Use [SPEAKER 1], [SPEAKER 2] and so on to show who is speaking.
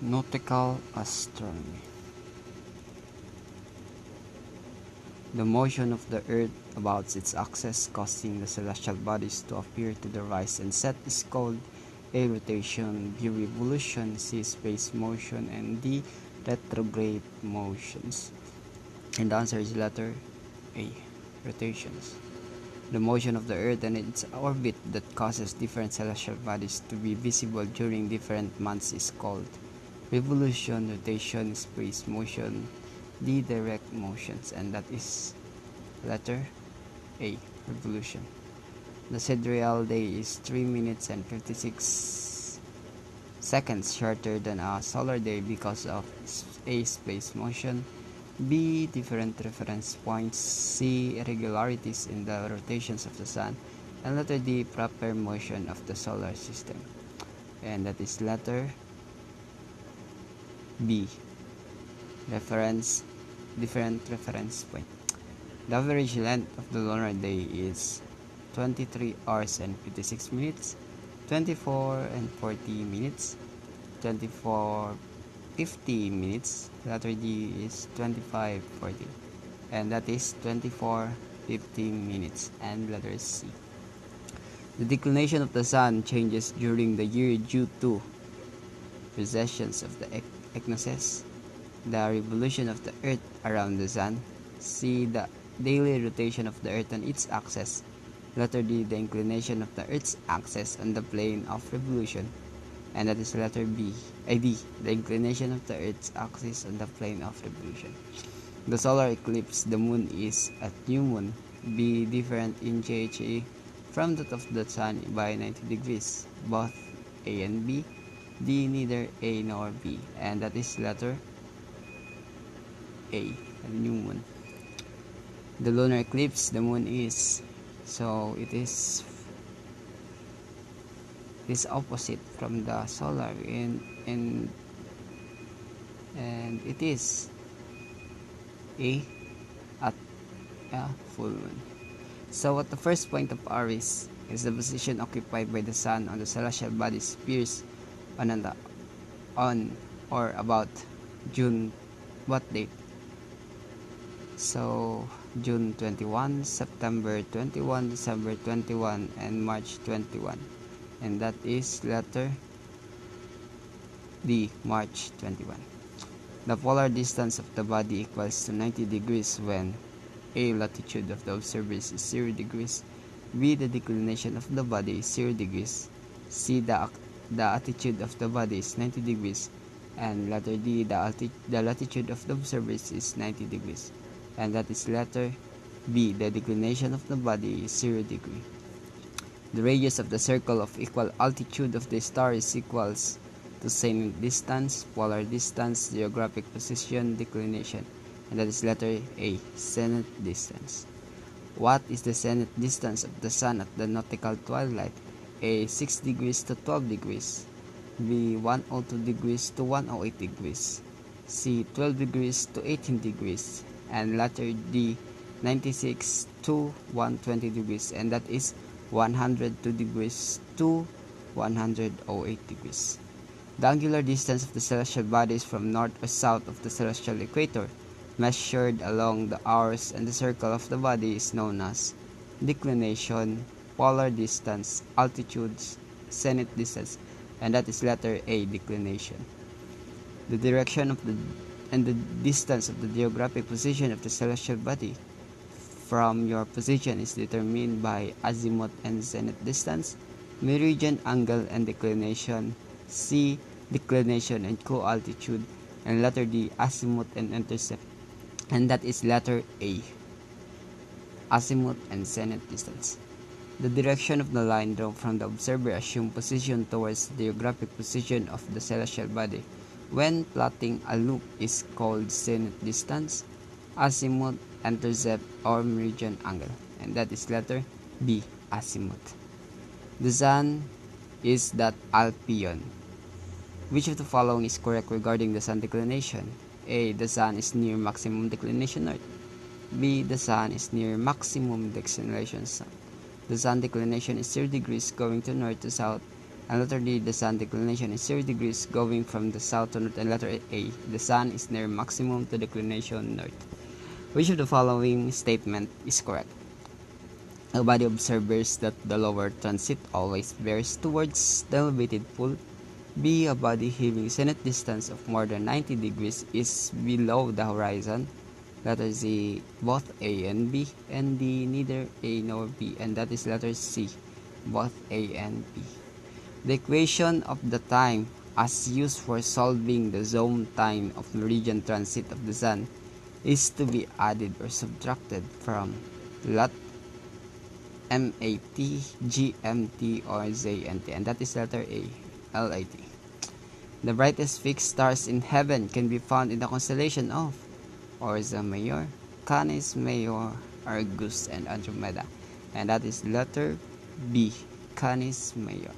[SPEAKER 1] Nautical Astronomy. The motion of the Earth about its axis causing the celestial bodies to appear to the rise and set is called A. Rotation, B. Revolution, C. Space motion, and D. Retrograde motions. And the answer is letter A. Rotations. The motion of the Earth and its orbit that causes different celestial bodies to be visible during different months is called revolution, rotation, space motion, D. Direct motions, and that is letter A. Revolution. The sidereal day is 3 minutes and 56 seconds shorter than a solar day because of A. Space motion, B. Different reference points, C. Irregularities in the rotations of the sun, and letter D. Proper motion of the solar system. And that is letter B. Different reference point. The average length of the lunar day is 23 hours and 56 minutes, 24 and 40 minutes, 24:50 minutes. Letter D is 25:40, and that is 24:50 minutes. And letter C. The declination of the sun changes during the year due to precessions of the equinoxes, the revolution of the Earth around the sun, C. The daily rotation of the Earth on its axis, letter D. The inclination of the Earth's axis on the plane of revolution, and that is letter D. The inclination of the Earth's axis on the plane of revolution. The solar eclipse, the moon is at new moon, B. Different in JHA from that of the sun by 90 degrees, both A and B, D. Neither A nor B, and that is letter A. New moon. The lunar eclipse, the moon is, so it is opposite from the solar, and it is A at full moon. So at the first point of Aries is the position occupied by the sun on the celestial bodies appears on or about June what date? So June 21, September 21, December 21, and March 21, and that is letter D. March 21. The polar distance of the body equals to 90 degrees when A. Latitude of the observers is 0 degrees, B. The declination of the body is 0 degrees, C. The attitude of the body is 90 degrees, and letter D. The latitude of the observers is 90 degrees, and that is letter B. The declination of the body is 0 degree. The radius of the circle of equal altitude of the star is equals to zenith distance, polar distance, geographic position, declination, and that is letter A. Zenith distance. What is the zenith distance of the sun at the nautical twilight? A. 6 degrees to 12 degrees, B. 102 degrees to 108 degrees, C. 12 degrees to 18 degrees, and letter D. 96 to 120 degrees, and that is 102 degrees to 108 degrees. The angular distance of the celestial bodies from north or south of the celestial equator, measured along the hours and the circle of the body, is known as declination, polar distance, altitudes, zenith distance, and that is letter A. Declination. The direction of the distance of the geographic position of the celestial body from your position is determined by azimuth and zenith distance, meridian angle and declination, C. Declination and co-altitude, and letter D. Azimuth and intercept, and that is letter A. Azimuth and zenith distance. The direction of the line drawn from the observer assumed position towards the geographic position of the celestial body. When plotting a loop is called zenith distance, azimuth, intercept, or meridian angle, and that is letter B. Azimuth. The sun is that Alpion. Which of the following is correct regarding the sun declination? A. The sun is near maximum declination north. B. The sun is near maximum declination south. The sun declination is 0 degrees going to north to south, And letter D, the sun declination is 0 degrees going from the south to north. And letter A, the sun is near maximum to declination north. Which of the following statement is correct? A body observes that the lower transit always bears towards the elevated pole. B, a body having zenith distance of more than 90 degrees is below the horizon. Letter Z, both A and B. And D, neither A nor B. And that is letter C, both A and B. The equation of the time as used for solving the zone time of meridian transit of the sun is to be added or subtracted from LAT, MAT, GMT, or ZNT. And that is letter A, LAT. The brightest fixed stars in heaven can be found in the constellation of Ursa Major, Canis Major, Argus, and Andromeda. And that is letter B, Canis Major.